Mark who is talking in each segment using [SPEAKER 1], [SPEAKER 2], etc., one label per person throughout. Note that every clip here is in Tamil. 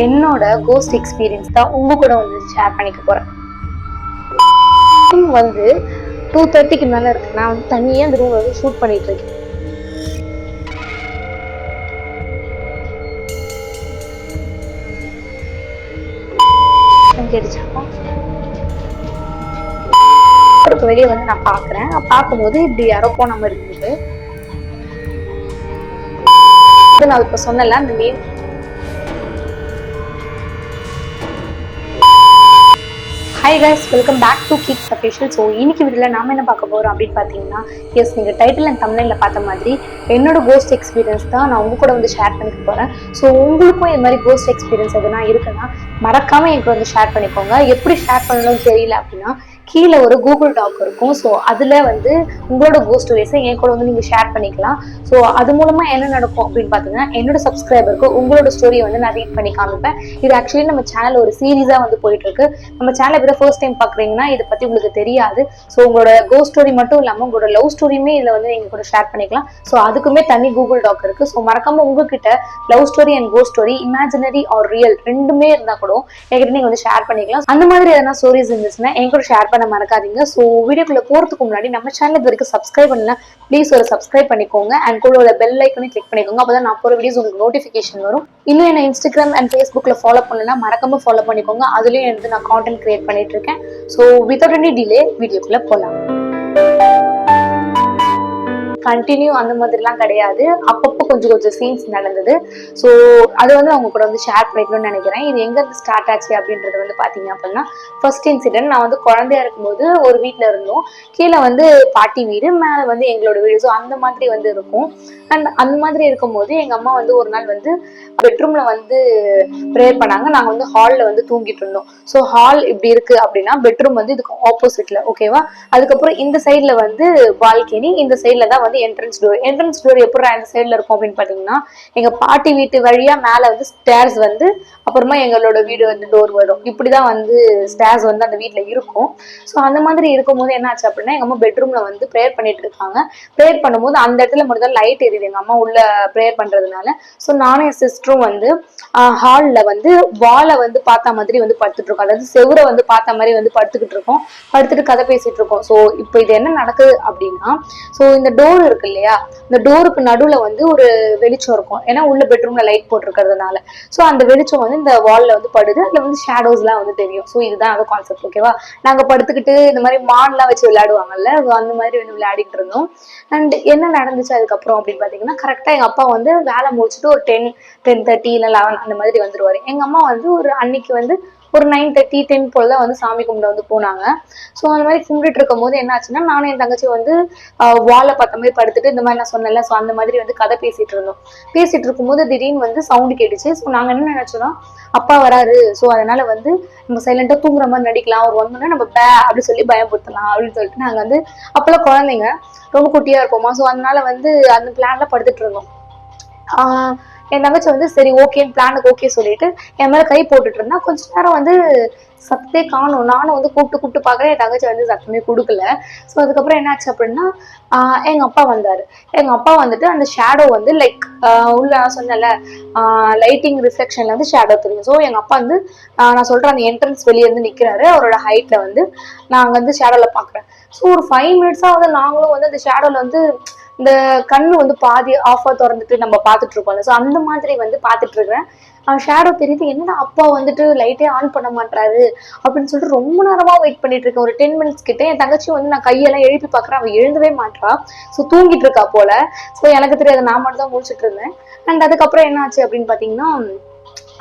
[SPEAKER 1] என்னோட கோஸ்ட் எக்ஸ்பீரியன்ஸ் தான் உங்க கூட வந்து ஷேர் பண்ணிக்க போறேன். வந்து 2:30க்கு மேல இருக்கு. நான் வந்து தனியா அந்த ரூம் வந்து ஷூட் பண்ணிட்டு இருக்கேன். வெளியே வந்து நான் பாக்குறேன். பார்க்கும்போது இப்படி யாரோ போன மாதிரி இருக்குது. நான் இப்ப சொன்னல அந்த name. Hi guys, welcome back to Keeks Official. So இன்னைக்கு வீடியோவில் நாம என்ன பார்க்க போகிறோம் அப்படின்னு பார்த்தீங்கன்னா, எஸ் நீங்கள் டைட்டில் அண்ட் தம்ப்நெயிலில் பார்த்த மாதிரி என்னோட கோஸ்ட் எக்ஸ்பீரியன்ஸ் தான் நான் உங்க கூட வந்து ஷேர் பண்ணிக்க போகிறேன். ஸோ உங்களுக்கும் இது மாதிரி கோஸ்ட் எக்ஸ்பீரியன்ஸ் எதுனா இருக்குன்னா மறக்காமல் எனக்கு வந்து ஷேர் பண்ணிக்கோங்க. எப்படி ஷேர் பண்ணணும்னு தெரியல அப்படின்னா கீழே ஒரு கூகுள் டாக் இருக்கும். ஸோ அதில் வந்து உங்களோட கோஸ்ட் ஸ்டோரிஸை என் கூட வந்து நீங்கள் ஷேர் பண்ணிக்கலாம். ஸோ அது மூலமாக என்ன நடக்கும் அப்படின்னு பார்த்தீங்கன்னா, என்னோட சப்ஸ்கிரைபருக்கு உங்களோட ஸ்டோரியை வந்து நான் ரீட் பண்ணி காமிப்பேன். இது ஆக்சுவலி நம்ம சேனல் ஒரு சீரீஸாக வந்து போயிட்டு இருக்கு. நம்ம சேனல் ஃபர்ஸ்ட் டைம் பாக்குறீங்கன்னா இதை பத்தி உங்களுக்கு தெரியாது. ஸோ உங்களோட கோஸ்ட் ஸ்டோரி மட்டும் இல்லாம உங்களோட லவ் ஸ்டோரியுமே இதுல வந்து நீங்க கூட ஷேர் பண்ணிக்கலாம். ஸோ அதுக்குமே தனி கூகுள் டாக் இருக்கு. ஸோ மறக்காம உங்ககிட்ட love story and ghost story imaginary or real ரெண்டுமே இருந்தா கூட என்கிட்ட நீங்க வந்து ஷேர் பண்ணிக்கலாம். அந்த மாதிரி எதனா ஸ்டோரிஸ் இருந்துச்சுன்னா என் கூட ஷேர் பண்ண மறக்காதீங்க. ஸோ வீடியோக்குள்ள போறதுக்கு முன்னாடி நம்ம சேனல் வரைக்கும் சப்ஸ்கிரைப் பண்ணலாம், ப்ளீஸ் ஒரு சப்ஸ்கிரைப் பண்ணிக்கோங்க. அண்ட் கூட பெல் ஐக்கனையும் கிளிக் பண்ணிக்கோங்க. அப்பதான் நான் போற வீடியோஸ் உங்களுக்கு நோட்டிபிகேஷன் வரும். இன்னும் என்ன இன்ஸ்டாகிராம் அண்ட் ஃபேஸ்புக்ல ஃபாலோ பண்ணலாம், மறக்காம ஃபாலோ பண்ணிக்கோங்க. அதுலயும் எடுத்து நான் கான்டென்ட் கிரியேட் பண்ணிட்டு இருக்கேன். ஸோ வித்வுட் எனி டிலே வீடியோக்குள்ள போலாம். கண்டினியூ அந்த மாதிரிலாம் கிடையாது, அப்பப்போ கொஞ்சம் கொஞ்சம் சீன்ஸ் நடந்தது. ஸோ அதை வந்து அவங்க கூட வந்து ஷேர் பண்ணிக்கணும்னு நினைக்கிறேன். இது எங்கேருந்து ஸ்டார்ட் ஆச்சு அப்படின்றது வந்து பார்த்தீங்க அப்படின்னா, ஃபர்ஸ்ட் இன்சிடென்ட் நான் வந்து குழந்தையா இருக்கும்போது ஒரு வீட்டில் இருந்தோம். கீழே வந்து பாட்டி வீடு, மேலே வந்து எங்களோட வீடு. ஸோ அந்த மாதிரி வந்து இருக்கும். அண்ட் அந்த மாதிரி இருக்கும்போது எங்கள் அம்மா வந்து ஒரு நாள் வந்து பெட்ரூம்ல வந்து ப்ரேயர் பண்ணாங்க. நாங்கள் வந்து ஹாலில் வந்து தூங்கிட்டு இருந்தோம். ஸோ ஹால் இப்படி இருக்கு அப்படின்னா பெட்ரூம் வந்து இதுக்கு ஆப்போசிட்ல, ஓகேவா. அதுக்கப்புறம் இந்த சைட்ல வந்து பால்கனி, இந்த சைட்ல தான் வந்து என்ட்ரன்ஸ் டோர் எப்படி அந்த சைட்ல இருக்கும் அப்படின்னு பாத்தீங்கன்னா, எங்க பாட்டி வீட்டு வழியா மேல வந்து ஸ்டேர்ஸ் வந்து அப்புறமா எங்களோட வீடு வந்து டோர் வரும். இப்படிதான் வந்து ஸ்டேர்ஸ் வந்து அந்த வீட்டுல இருக்கும். ஸோ அந்த மாதிரி இருக்கும்போது என்ன ஆச்சு அப்படின்னா, எங்க அம்மா பெட்ரூம்ல வந்து ப்ரேயர் பண்ணிட்டு இருக்காங்க. ப்ரேயர் பண்ணும்போது அந்த இடத்துல மட்டும் லைட் எரியுது எங்க அம்மா உள்ள ப்ரேயர் பண்றதுனால. ஸோ நானும் என் சிஸ்டரும் வந்து ஹால்ல வந்து வாலை வந்து பார்த்த மாதிரி வந்து படுத்துட்டு இருக்கோம். அதாவது செவுரை வந்து பார்த்த மாதிரி வந்து படுத்துக்கிட்டு இருக்கோம். படுத்துட்டு கதை பேசிட்டு இருக்கோம். ஸோ இப்போ இது என்ன நடக்குது அப்படின்னா, ஸோ இந்த டோர் இருக்கு இல்லையா, இந்த டோருக்கு நடுவுல வந்து ஒரு வெளிச்சம் இருக்கும். ஏன்னா உள்ள பெட்ரூம்ல லைட் போட்டிருக்கிறதுனால. ஸோ அந்த வெளிச்சம் வந்து இந்த வால்ல வந்து படுது. அதுல வந்து ஷேடோஸ் எல்லாம் வந்து தெரியும். ஸோ இதுதான் அது கான்செப்ட், ஓகேவா. நாங்க படுத்துக்கிட்டு இந்த மாதிரி மான்லாம் வச்சு விளையாடுவாங்கல்ல, அந்த மாதிரி வந்து விளையாடிட்டு இருந்தோம். அண்ட் என்ன நடந்துச்சு அதுக்கப்புறம் அப்படின்னு பாத்தீங்கன்னா, கரெக்டா எங்க அப்பா வந்து வேலை முடிச்சுட்டு ஒரு 10:30 இல்ல 11 அந்த மாதிரி வந்துருவாரு. எங்க அம்மா வந்து ஒரு அன்னைக்கு வந்து ஒரு 9:30 10 போல தான் வந்து சாமி கும்பிட வந்து போனாங்க. ஸோ அந்த மாதிரி கும்பிட்டு இருக்கும் போது என்ன ஆச்சுன்னா, நானும் என் தங்கச்சி வந்து வாலை பார்த்த மாதிரி படுத்துட்டு இந்த மாதிரி நான் சொன்னேன்ல, ஸோ அந்த மாதிரி வந்து கதை பேசிட்டு இருந்தோம். பேசிட்டு இருக்கும்போது திடீர்னு வந்து சவுண்டு கேட்டுச்சு. ஸோ நாங்க என்ன நினைச்சோம்னா, அப்பா வராரு, ஸோ அதனால வந்து நம்ம சைலண்டா தூங்குற மாதிரி நடிக்கலாம், ஒரு 1 மணி நேரம் நம்ம அப்படி சொல்லி பயன்படுத்தலாம் அப்படின்னு சொல்லிட்டு நாங்க வந்து அப்பெல்லாம் குழந்தைங்க ரொம்ப குட்டியா இருப்போமா. ஸோ அதனால வந்து அந்த பிளான்ல படுத்துட்டு இருந்தோம். என் தங்கச்சி வந்து சரி ஓகேன்னு பிளானுக்கு ஓகே சொல்லிட்டு என் மேல கை போட்டுட்டு இருந்தா. கொஞ்ச நேரம் வந்து சத்தே காணும். நானும் வந்து கூப்பிட்டு பாக்குறேன், என் தங்கச்சி வந்து சத்தமே கொடுக்கல. ஸோ அதுக்கப்புறம் என்ன ஆச்சு அப்படின்னா, எங்க அப்பா வந்தாரு. எங்க அப்பா வந்துட்டு அந்த ஷேடோ வந்து லைக் உள்ள நான் சொன்னல லைட்டிங் ரிஃப்ளெக்ஷன்ல வந்து ஷேடோ தெரியும். ஸோ எங்க அப்பா வந்து நான் சொல்றேன் அந்த என்ட்ரன்ஸ் வெளியே இருந்து நிக்கிறாரு. அவரோட ஹைட்ல வந்து நான் அங்க வந்து ஷேடோல பாக்குறேன். ஸோ ஒரு 5 மினிட்ஸா வந்து நாங்களும் வந்து அந்த ஷேடோல வந்து இந்த கண்ணு வந்து பாதி ஆஃபா திறந்துட்டு நம்ம பார்த்துட்டு இருக்கோம்ல. ஸோ அந்த மாதிரி வந்து பார்த்துட்டு இருக்கிறேன். ஷேடோ தெரியுது. என்னடா அப்பா வந்துட்டு லைட்டே ஆன் பண்ண மாட்டாரு அப்படின்னு சொல்லிட்டு ரொம்ப நேரமா வெயிட் பண்ணிட்டு இருக்கேன். ஒரு 10 மினிட்ஸ் கிட்ட. என் தங்கச்சி வந்து நான் கையெல்லாம் எழுப்பி பார்க்குறேன், அவன் எழுந்தவே மாட்டா. ஸோ தூங்கிட்டு இருக்கா போல. ஸோ எனக்கு தெரியாது, நான் மட்டும் தான் முடிச்சுட்டு இருந்தேன். அண்ட் அதுக்கப்புறம் என்ன ஆச்சு அப்படின்னு பார்த்தீங்கன்னா,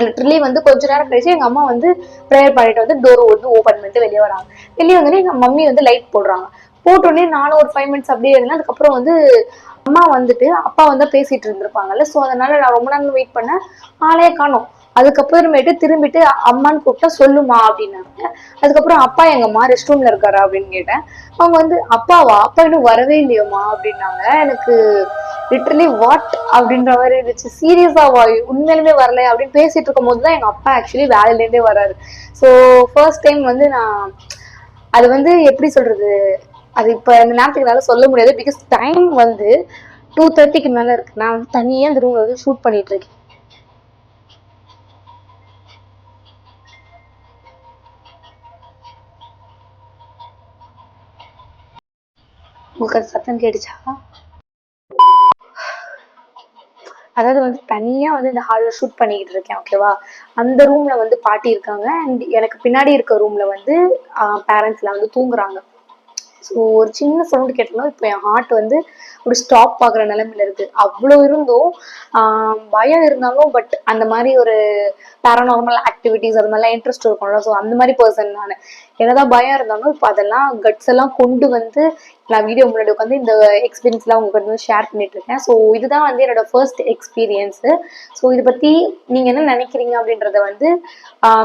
[SPEAKER 1] லிட்டரலி வந்து கொஞ்ச நேரம் கழிச்சு எங்க அம்மா வந்து ப்ரேயர் பண்ணிட்டு வந்து டோர் வந்து ஓப்பன் பண்ணிட்டு வெளியே வராங்க. வெளியே வந்து எங்க மம்மி வந்து லைட் போடுறாங்க. போட்டோடனே நானும் ஒரு 5 மினிட்ஸ் அப்படியே இருந்தேன். அதுக்கப்புறம் வந்து அம்மா வந்துட்டு அப்பா வந்து பேசிட்டு இருந்திருப்பாங்கல்ல. ஸோ அதனால நான் ரொம்ப நேரம் வெயிட் பண்ணேன், ஆளே காணோம். அதுக்கப்புறமேட்டு திரும்பிட்டு அம்மான்னு கூப்பிட்டா சொல்லுமா அப்படின்னாங்க. அதுக்கப்புறம் அப்பா எங்கம்மா ரெஸ்ட் ரூம்ல இருக்காரா அப்படின்னு கேட்டேன். அவங்க வந்து அப்பாவா, அப்பா இன்னும் வரவே இல்லையோமா அப்படின்னாங்க. எனக்கு லிட்டரலி வாட் அப்படின்ற மாதிரி இருந்துச்சு. சீரியஸாவா, உண்மையிலுமே வரல அப்படின்னு பேசிட்டு இருக்கும் போதுதான் எங்க அப்பா ஆக்சுவலி வேலையிலேருந்தே வராரு. ஸோ ஃபர்ஸ்ட் டைம் வந்து நான் அது வந்து எப்படி சொல்றது, அது இப்ப இந்த நேரத்துக்கு என்னால சொல்ல முடியாது. பிகாஸ் டைம் வந்து 2:30க்கு மேல இருக்கு. நான் தனியா அந்த ரூம்ல வந்து ஷூட் பண்ணிட்டு இருக்கேன். உங்களுக்கு அது சத்தம் கேட்டுச்சா? அதாவது வந்து தனியா வந்து இந்த ஹாலில் ஷூட் பண்ணிக்கிட்டு இருக்கேன், ஓகேவா? அந்த ரூம்ல வந்து பாட்டி இருக்காங்க அண்ட் எனக்கு பின்னாடி இருக்க ரூம்ல வந்து பேரண்ட்ஸ்லாம் வந்து தூங்குறாங்க. ஸோ ஒரு சின்ன சவுண்டு கேட்டாலும் இப்போ என் ஹார்ட் வந்து ஒரு ஸ்டாப் ஆகுற நிலைமையில இருக்கு. அவ்வளோ இருந்தும் பயம் இருந்தாலும் பட் அந்த மாதிரி ஒரு பேராநார்மல் ஆக்டிவிட்டிஸ் அது மாதிரிலாம் இன்ட்ரெஸ்ட் இருக்கும்ல. ஸோ அந்த மாதிரி பர்சன் நான். என்னதான் பயம் இருந்தாலும் இப்போ அதெல்லாம் கட்ஸ் எல்லாம் கொண்டு வந்து நான் வீடியோ முன்னாடி உட்காந்து இந்த எக்ஸ்பீரியன்ஸ்லாம் உங்களுக்கு வந்து ஷேர் பண்ணிட்டு இருக்கேன். ஸோ இதுதான் வந்து என்னோட ஃபர்ஸ்ட் எக்ஸ்பீரியன்ஸு. ஸோ இதை பற்றி நீங்கள் என்ன நினைக்கிறீங்க அப்படின்றத வந்து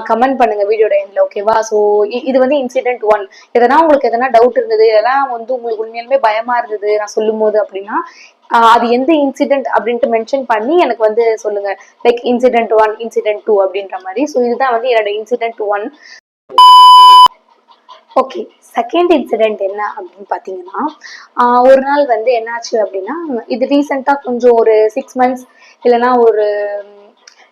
[SPEAKER 1] கமெண்ட் பண்ணுங்க வீடியோட எண்ட்ல, ஓகேவா? ஸோ இது வந்து இன்சிடென்ட் 1. எதனா உங்களுக்கு எதனா டவுட் இருந்தது, எதனா வந்து உங்களுக்கு உண்மையிலுமே பயமா இருந்தது நான் சொல்லும் போது அப்படின்னா அது எந்த இன்சிடென்ட் அப்படின்ட்டு மென்ஷன் பண்ணி எனக்கு வந்து சொல்லுங்க. லைக் இன்சிடென்ட் 1, இன்சிடென்ட் 2 அப்படின்ற மாதிரி. ஸோ இதுதான் வந்து என்னோட இன்சிடென்ட் 1. ஓகே, செகண்ட் இன்சிடென்ட் என்ன அப்படின்னு பார்த்தீங்கன்னா, ஒரு நாள் வந்து என்னாச்சு அப்படின்னா, இது ரீசெண்டாக கொஞ்சம் ஒரு 6 months இல்லைன்னா ஒரு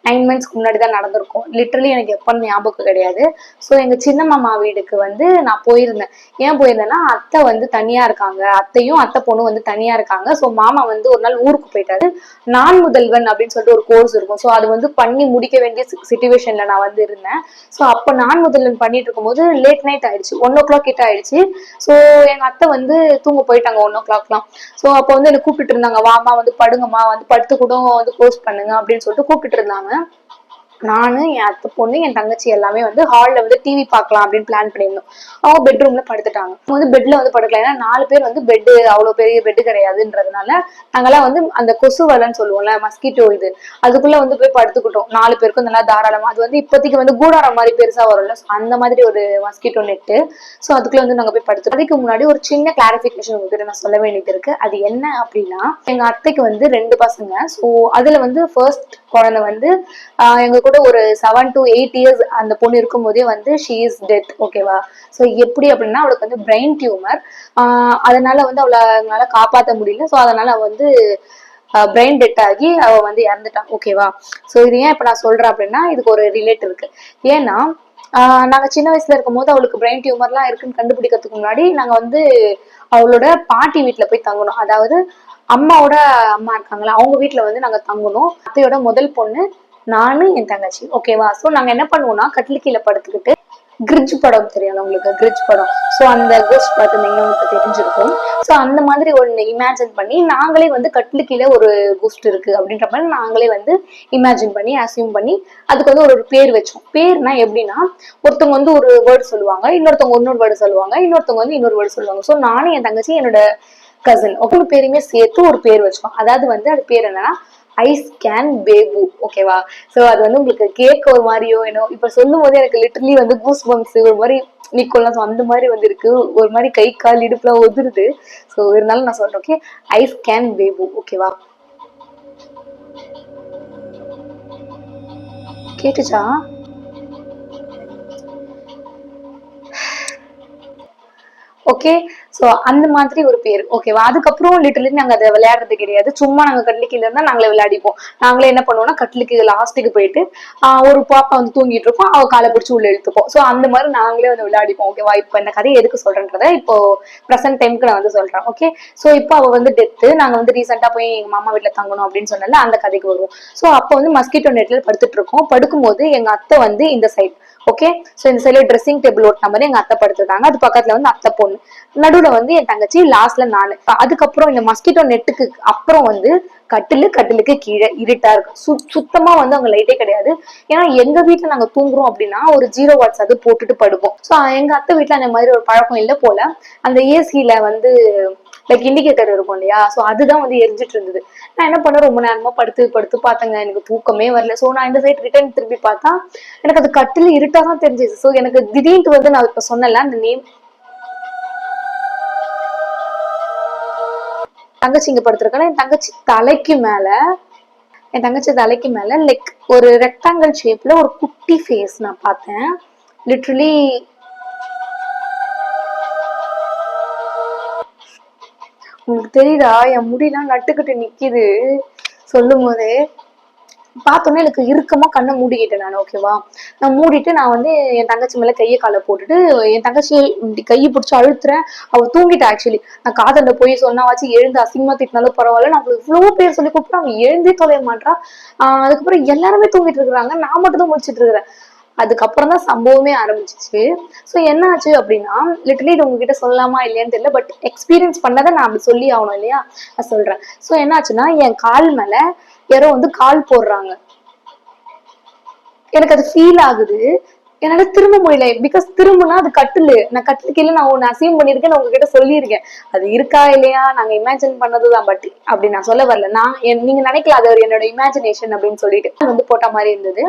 [SPEAKER 1] 9 monthsக்கு முன்னாடி தான் நடந்திருக்கும். லிட்டரலி எனக்கு எப்போன்னு ஞாபகம் கிடையாது. ஸோ எங்கள் சின்ன மாமா வீடுக்கு வந்து நான் போயிருந்தேன். ஏன் போயிருந்தேன்னா, அத்தை வந்து தனியாக இருக்காங்க. அத்தையும் அத்தை பொண்ணும் வந்து தனியாக இருக்காங்க. ஸோ மாமா வந்து ஒரு நாள் ஊருக்கு போயிட்டாரு. நான் முதல்வன் அப்படின்னு சொல்லிட்டு ஒரு கோர்ஸ் இருக்கும். ஸோ அது வந்து பண்ணி முடிக்க வேண்டிய சிச்சுவேஷன்ல நான் வந்து இருந்தேன். ஸோ அப்போ நான் முதல்வன் பண்ணிட்டு இருக்கும்போது லேட் நைட் ஆயிடுச்சு, 1 o'clock கிட்ட ஆயிடுச்சு. ஸோ எங்க அத்தை வந்து தூங்க போயிட்டாங்க 1 o'clockலாம். ஸோ அப்போ வந்து என்ன கூப்பிட்டு இருந்தாங்க, வாமா வந்து படுங்கம்மா, வந்து படுத்து கூட வந்து கோர்ஸ் பண்ணுங்க அப்படின்னு சொல்லிட்டு கூப்பிட்டு இருந்தாங்க. நானு, என் அத்தை பொண்ணு, என் தங்கச்சி எல்லாமே வந்து ஹால்ல வந்து டிவி பார்க்கலாம் அப்படின்னு பிளான் பண்ணியிருந்தோம். அவங்க பெட்ரூம்ல படுத்துட்டாங்க. வந்து பெட்ல வந்து படுக்கலாம். ஏன்னா 4 பேர் வந்து பெட்டு அவ்வளவு பெரிய பெட்டு கிடையாதுன்றதுனால நாங்கெல்லாம் வந்து அந்த கொசு வலைன்னு சொல்லுவோம்ல, மஸ்கிட்டோ இது, அதுக்குள்ள வந்து போய் படுத்துக்கிட்டோம் 4 பேருக்கும் நல்லா தாராளமா. அது வந்து இப்போதைக்கு வந்து கூடாரம் மாதிரி பெருசா வரும்ல, அந்த மாதிரி ஒரு மஸ்கிட்டோ நெட்டு. ஸோ அதுக்குள்ள வந்து நாங்க போய் படுத்துட்டோம். அதுக்கு முன்னாடி ஒரு சின்ன கிளாரிபிகேஷன் உங்ககிட்ட நான் சொல்ல வேண்டியது இருக்கு. அது என்ன அப்படின்னா, எங்க அத்தைக்கு வந்து 2 பசங்க. ஸோ அதுல வந்து ஃபர்ஸ்ட் குழந்தை வந்து எங்க கூட ஒரு 7 to 8 years அந்த பொண்ணு இருக்கும் போதே வந்து ஷீ இஸ் டெத், ஓகேவா? ஸோ எப்படி அப்படின்னா, அவளுக்கு வந்து பிரெயின் டியூமர். அதனால வந்து அவளால காப்பாற்ற முடியல. ஸோ அதனால அவ வந்து பிரெயின் டெட் ஆகி அவ வந்து இறந்துட்டான், ஓகேவா? ஸோ இது ஏன் இப்ப நான் சொல்றேன் அப்படின்னா, இதுக்கு ஒரு ரிலேட் இருக்கு. ஏன்னா நாங்க சின்ன வயசுல இருக்கும் போது அவளுக்கு பிரெயின் டியூமர்லாம் இருக்குன்னு கண்டுபிடிக்கிறதுக்கு முன்னாடி நாங்க வந்து அவளோட பாட்டி வீட்டுல போய் தங்கணும். அதாவது அம்மாவோட அம்மா இருக்காங்களா, அவங்க வீட்டுல வந்து நாங்க தங்கணும். அத்தையோட முதல் பொண்ணு, நானு, என் தங்கச்சி, ஓகேவா? ஸோ நாங்க என்ன பண்ணுவோம்னா, கட்டில் கீழே படுத்துக்கிட்டு கிரிட்ஜ் படம் தெரியும் உங்களுக்கு, கிரிட்ஜ் படம். ஸோ அந்த கோஸ்ட் பார்த்துருந்தீங்கன்னா உங்களுக்கு தெரிஞ்சிருக்கும். ஸோ அந்த மாதிரி ஒன்று இமேஜின் பண்ணி நாங்களே வந்து கட்டில் கீழே ஒரு கோஸ்ட் இருக்கு அப்படின்ற மாதிரி நாங்களே வந்து இமேஜின் பண்ணி அசியூம் பண்ணி அதுக்கு வந்து ஒரு பேர் வச்சோம். பேர்னா எப்படின்னா, ஒருத்தவங்க வந்து ஒரு வேர்டு சொல்லுவாங்க, இன்னொருத்தவங்க இன்னொரு வேர்டு சொல்லுவாங்க, இன்னொருத்தவங்க வந்து இன்னொரு வேர்டு சொல்லுவாங்க. ஸோ நானும் என் தங்கச்சி என்னோட கசின் ஒவ்வொரு பேருமே சேர்த்து ஒரு பேர் வச்சோம். அதாவது வந்து அது பேர் என்னன்னா ஐஸ் கேன் பேபு, ஓகேவா? ஸோ அது வந்து உங்களுக்கு கேட்க ஒரு மாதிரியோ ஏனோ இப்ப சொல்லும் போது எனக்கு லிட்டரலி வந்து கூஸ் பம்ப்ஸ் ஒரு மாதிரி நிக்கோலாம். ஸோ அந்த மாதிரி வந்து இருக்கு, ஒரு மாதிரி கை கால் இடுப்புலாம் ஒதுருது. ஸோ இருந்தாலும் நான் சொல்றேன், ஓகே, ஐஸ் கேன் பேபு, ஓகேவா? கேட்டுச்சா? ஓகே. ஸோ அந்த மாதிரி ஒரு பேர், ஓகேவா? அதுக்கப்புறம் லிட்டரலி நாங்க அதை விளையாடுறது கிடையாது. சும்மா நாங்க கட்லுக்கு இருந்தா நாங்களே விளையாடிப்போம். நாங்களே என்ன பண்ணுவோம்னா, கட்லுக்கு லாஸ்ட்டுக்கு போயிட்டு ஒரு பாப்பா வந்து தூங்கிட்டு இருப்போம், அவ காலை பிடிச்சி உள்ள இழுத்துப்போம். ஸோ அந்த மாதிரி நாங்களே வந்து விளையாடிப்போம், ஓகேவா? இப்போ இந்த கதையை எதுக்கு சொல்றேன்றத இப்போ ப்ரெசென்ட் டைமுக்கு நான் வந்து சொல்றேன், ஓகே? ஸோ இப்போ அவ வந்து டெத்து. நாங்க வந்து ரீசெண்டா போய் எங்க மாமா வீட்டுல தங்கணும் அப்படின்னு சொன்னால அந்த கதைக்கு வருவோம். ஸோ அப்போ வந்து மஸ்கிட்டோ நெட்ல படுத்துட்டு இருக்கோம். படுக்கும்போது எங்க அத்தை வந்து இந்த சைட், ஓகே? ஸோ இந்த சைட்ல ட்ரெஸ்ஸிங் டேபிள் ஓட்டின மாதிரி எங்க அத்தை படுத்துட்டாங்க. அது பக்கத்துல வந்து அத்தை பொண்ணு, நடுவுல வந்து என் தங்கச்சி, லாஸ்ட்ல நானு. அதுக்கப்புறம் இந்த மஸ்கிட்டோ நெட்டுக்கு அப்புறம் வந்து கட்டிலுக்கு கீழே இருட்டா இருக்கு. சுத்தமா வந்து அங்க லைட்டே கிடையாது. ஏன்னா எங்க வீட்டுல நாங்க தூங்குறோம் அப்படின்னா ஒரு 0 watts அது போட்டுட்டு படுப்போம். ஸோ எங்க அத்தை வீட்டுல அந்த மாதிரி ஒரு பழக்கம் இல்லை போல. அந்த ஏசியில வந்து லைக் இண்டிகேட்டர் இருக்கும் இல்லையா, ஸோ அதுதான் வந்து எரிஞ்சிட்டு இருந்தது. நான் என்ன பண்ணேன், ரொம்ப நேரமா படுத்து படுத்து பார்த்தேங்க, எனக்கு தூக்கமே வரல. ஸோ நான் இந்த சைட் ரிட்டர்ன் திரும்பி பார்த்தா எனக்கு அது கட்டில இருட்டா தான் தெரிஞ்சிச்சு. ஸோ எனக்கு திடீர்னு வந்து நான் இப்ப சொன்னல அந்த நேம், தங்கச்சி இங்க படுத்திருக்காங்க. என் தங்கச்சி தலைக்கு மேல லைக் ஒரு ரெக்டாங்கிள் ஷேப்ல ஒரு குட்டி ஃபேஸ் நான் பார்த்தேன். லிட்டரலி உங்களுக்கு தெரியுதா, என் முடியெல்லாம் நட்டுக்கிட்டு நிக்குது சொல்லும் போதே. பார்த்தோன்னே எனக்கு இறுக்கமா கண்ணை மூடிக்கிட்டேன் நான். ஓகேவா, நான் மூடிட்டு நான் வந்து என் தங்கச்சி மேல கையை காலை போட்டுட்டு என் தங்கச்சி இப்படி கையை பிடிச்சி அழுத்துறேன். அவ தூங்கிட்டா. ஆக்சுவலி நான் காதல போய் சொன்னாவாச்சு எழுந்து அசிங்கமா திட்டினாலும் பரவாயில்ல, நான் அவளுக்கு இவ்வளவு பேர் சொல்லி கூப்பிட்டு அவன் எழுந்தே தொலைய மாட்டான். அதுக்கப்புறம் எல்லாருமே தூங்கிட்டு இருக்கிறாங்க, நான் மட்டும் தான் முடிச்சிட்டு இருக்கிறேன். அதுக்கப்புறம் தான் சம்பவமே ஆரம்பிச்சிச்சு. ஸோ என்ன ஆச்சு அப்படின்னா, லிட்டரலி இது உங்ககிட்ட சொல்லலாமா இல்லையான்னு தெரியல, பட் எக்ஸ்பீரியன்ஸ் பண்ணதை நான் அப்படி சொல்லி ஆகணும் இல்லையா, நான் சொல்றேன். ஸோ என்ன ஆச்சுன்னா, என் கால் மேல யாரோ வந்து கால் போடுறாங்க. எனக்கு அது ஃபீல் ஆகுது. என்னால திரும்ப முடியல. பிகாஸ் திரும்பினா அது கட்டிலு, நான் கட்டிலுக்கு கீழே நான் ஒன்னு அசியம் பண்ணிருக்கேன், நான் உங்ககிட்ட சொல்லியிருக்கேன். அது இருக்கா இல்லையா நாங்க இமேஜின் பண்ணதுதான், பட் அப்படி நான் சொல்ல வரல. நீங்க நினைக்கல அது ஒரு என்னோட இமேஜினேஷன் அப்படின்னு சொல்லிட்டு. வந்து போட்ட மாதிரி இருந்தது.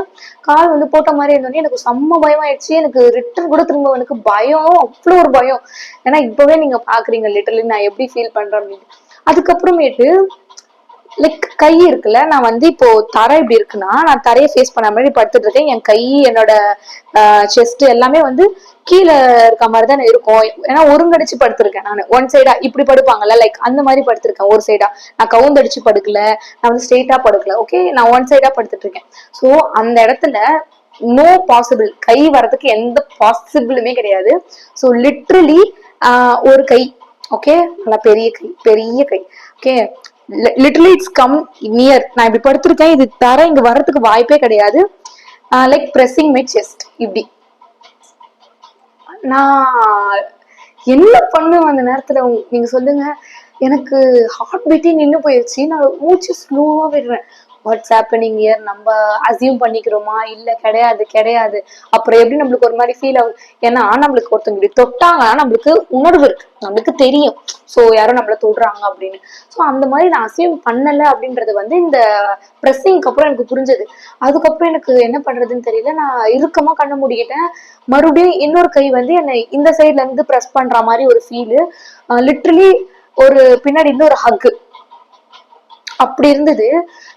[SPEAKER 1] கால் வந்து போட்ட மாதிரி இருந்தோடனே எனக்கு செம்ம பயம் ஆயிடுச்சு. எனக்கு ரிட்டர்ன் கூட திரும்ப எனக்கு பயம், அவ்வளோ ஒரு பயம். ஏன்னா இப்பவே நீங்க பாக்குறீங்க லிட்டரலி நான் எப்படி ஃபீல் பண்றேன் அப்படின்னு. அதுக்கப்புறமேட்டு லைக் கை இருக்குல்ல, நான் வந்து இப்போ தரை இப்படி இருக்குன்னா நான் தரையை ஃபேஸ் பண்ண மாதிரி படுத்துட்டு இருக்கேன். என் கை, என்னோட செஸ்ட் எல்லாமே வந்து கீழே இருக்க மாதிரி தான் இருக்கும். ஏன்னா ஒருங்கடிச்சு படுத்திருக்கேன் நான். ஒன் சைடா இப்படி படுப்பாங்கல்ல, லைக் அந்த மாதிரி படுத்திருக்கேன். ஒரு சைடா நான் கவுந்தடிச்சு படுக்கல, நான் வந்து ஸ்ட்ரெயிட்டா படுக்கல. ஓகே, நான் ஒன் சைடா படுத்துட்டு இருக்கேன். ஸோ அந்த இடத்துல நோ பாசிபிள், கை வர்றதுக்கு எந்த பாசிபிளுமே கிடையாது. ஸோ லிட்ரலி ஒரு கை, ஓகே, நல்லா பெரிய கை, பெரிய கை. Okay, literally it's come near. நான் இப்படி படுத்திருக்கேன், இது தர இங்க வர்றதுக்கு வாய்ப்பே கிடையாது. லைக் பிரessing மை செஸ்ட் இப்படி. நான் என்ன பண்ணுவேன் அந்த நேரத்துல நீங்க சொல்லுங்க. எனக்கு ஹார்ட் பீட்டே நின்று போயிடுச்சு. நான் மூச்சு ஸ்லோவா விடுறேன். வாட்ஸ் ஹேப்பனிங் இயர், நம்ம அசியூம் பண்ணிக்கிறோமா, இல்ல கிடையாது கிடையாது. அப்புறம் எப்படி நம்மளுக்கு ஒரு மாதிரி ஃபீல் ஆகும். ஏன்னா நம்மளுக்கு ஒருத்தவங்க இப்படி தொட்டாங்கன்னா நம்மளுக்கு உணர்வு இருக்கு, நம்மளுக்கு தெரியும். ஸோ யாரும் நம்மள தொடுறாங்க அப்படின்னு. ஸோ அந்த மாதிரி நான் அசியூம் பண்ணல அப்படின்றது வந்து இந்த ப்ரெஸ்ஸிங்க்கு அப்புறம் எனக்கு புரிஞ்சது. அதுக்கப்புறம் எனக்கு என்ன பண்றதுன்னு தெரியல. நான் இறுக்கமா கண்ண மூடிக்கிட்டேன். மறுபடியும் இன்னொரு கை வந்து என்னை இந்த சைட்ல இருந்து ப்ரெஸ் பண்ற மாதிரி ஒரு ஃபீலு. லிட்ரலி ஒரு பின்னாடி இருந்து ஒரு ஹக்கு அப்படி இருந்தது.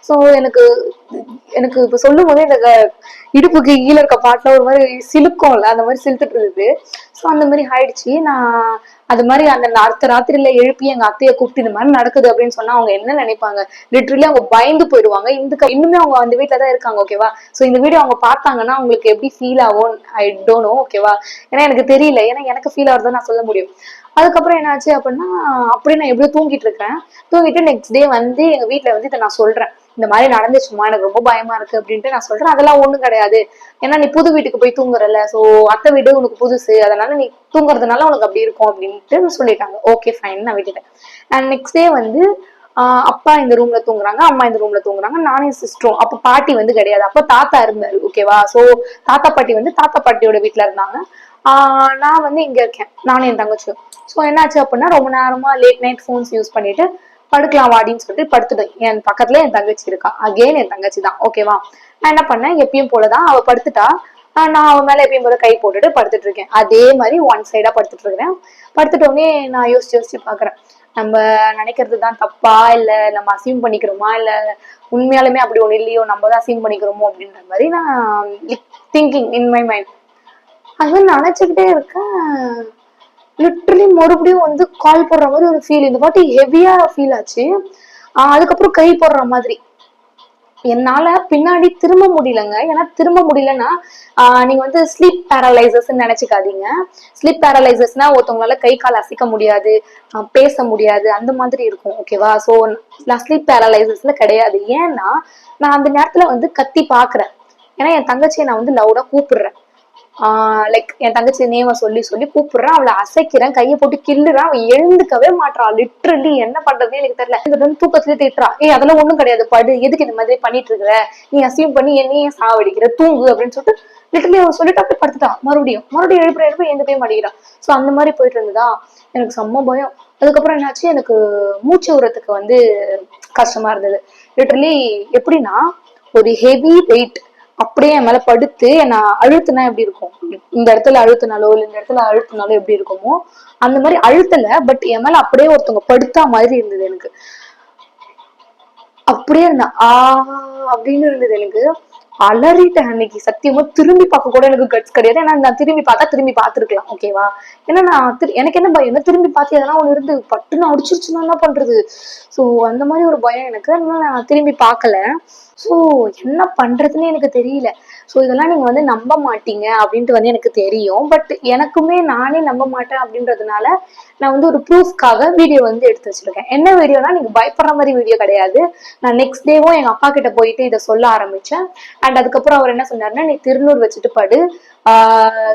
[SPEAKER 1] ஸோ எனக்கு எனக்கு இப்ப சொல்லும் போதே எனக்கு இடுப்புக்கு கீழே இருக்க பாட்டுல ஒரு மாதிரி சிலுக்கும்ல, அந்த மாதிரி சிலுத்துட்டு இருந்தது. ஸோ அந்த மாதிரி ஆயிடுச்சு. நான் அது மாதிரி அந்த அடுத்த ராத்திரியில எழுப்பி எங்க அத்தையை கூப்பிட்டு இந்த மாதிரி நடக்குது அப்படின்னு சொன்னா அவங்க என்ன நினைப்பாங்க? லிட்டரலி அவங்க பயந்து போயிடுவாங்க. இன்னுமே அவங்க அந்த வீட்டுல தான் இருக்காங்க. ஓகேவா, ஸோ இந்த வீடியோ அவங்க பார்த்தாங்கன்னா அவங்களுக்கு எப்படி ஃபீல் ஆகும் ஐ டோன்ட் நோ. ஓகேவா, ஏன்னா எனக்கு தெரியல. ஏன்னா எனக்கு ஃபீல் ஆகுறத நான் சொல்ல முடியும். அதுக்கப்புறம் என்னாச்சு அப்படின்னா, அப்படியே நான் எப்படியோ தூங்கிட்டு இருக்கேன். தூங்கிட்டு நெக்ஸ்ட் டே வந்து எங்க வீட்டுல வந்து இதை நான் சொல்றேன். இந்த மாதிரி நடந்துச்சுமா, எனக்கு ரொம்ப பயமா இருக்கு அப்படின்ட்டு நான் சொல்றேன். அதெல்லாம் ஒண்ணும் கிடையாது, ஏன்னா நீ புது வீட்டுக்கு போய் தூங்குறல, சோ அத்தை வீடு உனக்கு புதுசு, அதனால நீ தூங்குறதுனால உனக்கு அப்படி இருக்கும் அப்படின்ட்டு சொல்லிட்டாங்க. ஓகே ஃபைன், நான் விட்டுட்டேன். அண்ட் நெக்ஸ்ட் டே வந்து அப்பா இந்த ரூம்ல தூங்குறாங்க, அம்மா இந்த ரூம்ல தூங்குறாங்க, நானும் சிஸ்டரும். அப்ப பாட்டி வந்து கிடையாது, அப்ப தாத்தா இருந்தாரு. ஓகேவா, சோ தாத்தா பாட்டி வந்து தாத்தா பாட்டியோட வீட்டுல இருந்தாங்க. நான் வந்து இங்க இருக்கேன், நானும் என் தங்கச்சியும். ஸோ என்னாச்சு அப்படின்னா, ரொம்ப நேரமா லேட் நைட் ஃபோன்ஸ் யூஸ் பண்ணிட்டு படுக்கலாம் வாடின்னு சொல்லிட்டு படுத்துட்டேன். என் பக்கத்துல என் தங்கச்சி இருக்கா, அகெயின் என் தங்கச்சி தான். ஓகேவா, நான் என்ன பண்ணேன், எப்பயும் போலதான் அவ படுத்துட்டா, நான் அவன் மேல எப்பயும் போல கை போட்டுட்டு படுத்துட்டு இருக்கேன். அதே மாதிரி ஒன் சைடா படுத்துட்டு இருக்கிறேன். படுத்துட்டோடனே நான் யோசிச்சு பாக்குறேன், நம்ம நினைக்கிறது தான் தப்பா, இல்ல நம்ம அசியூம் பண்ணிக்கிறோமா, இல்ல உண்மையாலுமே அப்படி ஒண்ணு இல்லையோ, நம்ம தான் அசியூம் பண்ணிக்கிறோமோ அப்படின்ற மாதிரி நான் திங்கிங் இன் மை மைண்ட். அது நினைச்சுக்கிட்டே இருக்கேன். லிட்டரலி மறுபடியும் வந்து கால் போடுற மாதிரி ஒரு ஃபீல். இந்த வாட்டி ஹெவியா ஃபீல் ஆச்சு. அதுக்கப்புறம் கை போடுற மாதிரி. என்னால பின்னாடி திரும்ப முடியலங்க. ஏன்னா திரும்ப முடியலன்னா நீங்க வந்து ஸ்லீப் பேரலைசஸ் நினைச்சுக்காதீங்க. ஸ்லீப் பேரலைசஸ்னா ஒருத்தவங்களால கை கால் அசைக்க முடியாது, பேச முடியாது, அந்த மாதிரி இருக்கும். ஓகேவா, சோ நான் ஸ்லீப் பேரலைசஸ்ல கிடையாது. ஏன்னா நான் அந்த நேரத்துல வந்து கத்தி பாக்குறேன். ஏன்னா என் தங்கச்சியை நான் வந்து லவுடா கூப்பிடுறேன். லைக் என் தங்கச்சி நேம சொல்லி சொல்லி கூப்பிடுறேன், அவளை அசைக்கிறேன், கையை போட்டு கிள்ளுறான், அவன் எழுந்துக்கவே மாட்டான். லிட்ரலி என்ன பண்றதுன்னு எனக்கு தெரியல. இந்த தூக்கத்துல திட்டுறா, அதெல்லாம் ஒண்ணும் கிடையாது, படு, எதுக்கு இந்த மாதிரி பண்ணிட்டு இருக்கிற, நீ அசியூம் பண்ணி என்னையே சாவடிக்கிற, தூங்கு அப்படின்னு சொல்லிட்டு லிட்டரலி அவன் சொல்லிட்டு அப்படியே படுத்துட்டான். மறுபடியும் எழுப்புற எந்தப்பே மாட்டேங்கிறான். சோ அந்த மாதிரி போயிட்டு இருந்ததா, எனக்கு செம்ம பயம். அதுக்கப்புறம் என்னாச்சு, எனக்கு மூச்சு விடுறதுக்கு வந்து கஷ்டமா இருந்தது. லிட்டரலி எப்படின்னா, ஒரு ஹெவி வெயிட் அப்படியே என் மேல படுத்து என்ன அழுத்துனா எப்படி இருக்கும், இந்த இடத்துல அழுத்தினாலோ இல்ல இந்த இடத்துல அழுத்தினாலோ எப்படி இருக்குமோ அந்த மாதிரி அழுத்தல, பட் என் மேல அப்படியே ஒருத்தவங்க படுத்தா மாதிரி இருந்தது. எனக்கு அப்படியே இருந்தேன் அப்படின்னு இருந்தது. எனக்கு அலறிட்டேன் அன்னைக்கு. சத்தியமா திரும்பி பார்க்க கூட எனக்கு கட்ஸ் கிடையாது. ஏன்னா நான் திரும்பி பார்த்தா திரும்பி பார்த்துருக்கலாம். ஓகேவா, ஏன்னா நான் எனக்கு என்ன பயம், என்ன திரும்பி பார்த்து எதனா ஒண்ணு இருந்து பட்டுன்னு அடிச்சிருச்சுன்னா என்ன பண்றது. சோ அந்த மாதிரி ஒரு பயம் எனக்கு. அதனால நான் திரும்பி பார்க்கல. ஸோ என்ன பண்றதுன்னு எனக்கு தெரியல. ஸோ இதெல்லாம் நீங்க வந்து நம்ப மாட்டீங்க அப்படின்ட்டு வந்து எனக்கு தெரியும். பட் எனக்குமே நானே நம்ப மாட்டேன் அப்படின்றதுனால நான் வந்து ஒரு ப்ரூஃப்காக வீடியோ வந்து எடுத்து வச்சிருக்கேன். என்ன வீடியோனா, நீங்க பயப்படுற மாதிரி வீடியோ கிடையாது. நான் நெக்ஸ்ட் டேவும் எங்க அப்பா கிட்ட போயிட்டு இதை சொல்ல ஆரம்பிச்சேன். அண்ட் அதுக்கப்புறம் அவர் என்ன சொன்னாருன்னா, நீ திருநூறு வச்சுட்டு படு,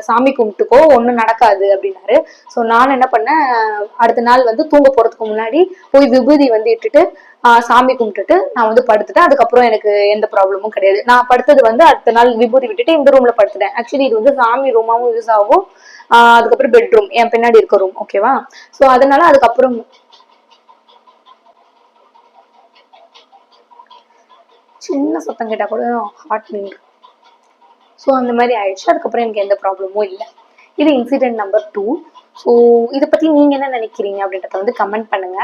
[SPEAKER 1] சாமி கும்பிட்டுக்கோ, ஒன்றும் நடக்காது அப்படின்னாரு. ஸோ நான் என்ன பண்ணேன், அடுத்த நாள் வந்து தூங்க போறதுக்கு முன்னாடி போய் விபூதி வந்து இட்டுட்டு சாமி கும்பிட்டுட்டு நான் வந்து படுத்துட்டேன். அதுக்கப்புறம் எனக்கு எந்த ப்ராப்ளமும் கிடையாது. நான் படுத்தது வந்து அடுத்த நாள் விபூதி விட்டுட்டு இந்த ரூம்ல படுத்துட்டேன். ஆக்சுவலி இது வந்து சாமி ரூமாவும் யூஸ் ஆகும். அதுக்கப்புறம் பெட்ரூம் என் பின்னாடி இருக்க ரூம். ஓகேவா? ஸோ அதனால அதுக்கப்புறம் சின்ன சத்தம் கேட்டா கூட ஹார்ட் நின்று. ஸோ அந்த மாதிரி ஆயிடுச்சு. அதுக்கப்புறம் எனக்கு எந்த ப்ராப்ளமும் இல்லை. இது இன்சிடென்ட் நம்பர் 2. ஸோ இதை பத்தி நீங்க என்ன நினைக்கிறீங்க அப்படின்றத வந்து கமெண்ட் பண்ணுங்க.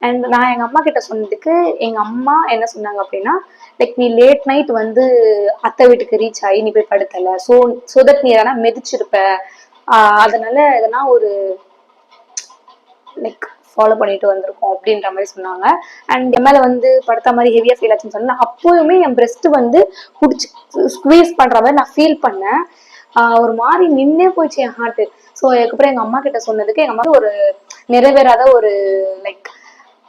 [SPEAKER 1] அண்ட் நான் எங்க அம்மா கிட்ட சொன்னதுக்கு எங்க அம்மா என்ன சொன்னாங்க அப்படின்னா, லைக் நீ லேட் நைட் வந்து அத்தை வீட்டுக்கு ரீச் ஆகி நீ போய் படுத்தல, ஸோ தட் நீ எதனா மிதிச்சிருப்ப, அதனால எதனா ஒரு லைக் ஃபாலோ பண்ணிட்டு வந்திருக்கோம் அப்படின்ற மாதிரி சொன்னாங்க. அண்ட் என் மேல வந்து படுத்த மாதிரி ஹெவியா ஃபீல் ஆச்சுன்னு சொன்னா, அப்போயுமே என் பிரெஸ்ட் வந்து குடிச்சு ஸ்குவீஸ் பண்ற மாதிரி நான் ஃபீல் பண்ணேன். ஒரு மாதிரி நின்னே போயிடுச்சு என் ஹார்ட். ஸோ அதுக்கப்புறம் எங்க அம்மா கிட்ட சொன்னதுக்கு எங்க அம்மா ஒரு நிறைவேறாத ஒரு லைக்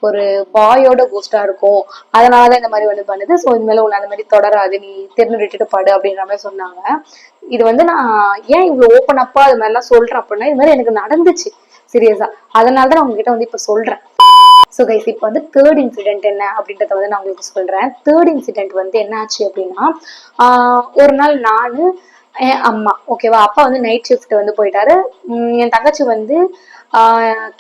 [SPEAKER 1] ஒரு பாயோட கோஸ்டா இருக்கும், அதனாலதான் இந்த மாதிரி வந்து பண்ணுது. ஸோ இது மேல உன்னை அந்த மாதிரி தொடராது, நீ திருநிட்டு பாடு அப்படின்ற மாதிரி சொன்னாங்க. இது வந்து நான் ஏன் இவ்வளவு ஓப்பன் அப்பா அது மாதிரிலாம் சொல்றேன் அப்படின்னா, இது மாதிரி எனக்கு நடந்துச்சு சீரியஸா. அதனாலதான் நான் உங்ககிட்ட வந்து இப்ப சொல்றேன். ஸோ கைஸ், இப்போ வந்து தேர்ட் இன்சிடென்ட் என்ன அப்படின்றத வந்து நான் உங்களுக்கு சொல்றேன். தேர்ட் இன்சிடென்ட் வந்து என்ன ஆச்சு அப்படின்னா, ஒரு நாள் நானு என் அம்மா, ஓகேவா, அப்பா வந்து நைட் ஷிஃப்ட் வந்து போயிட்டாரு. என் தங்கச்சி வந்து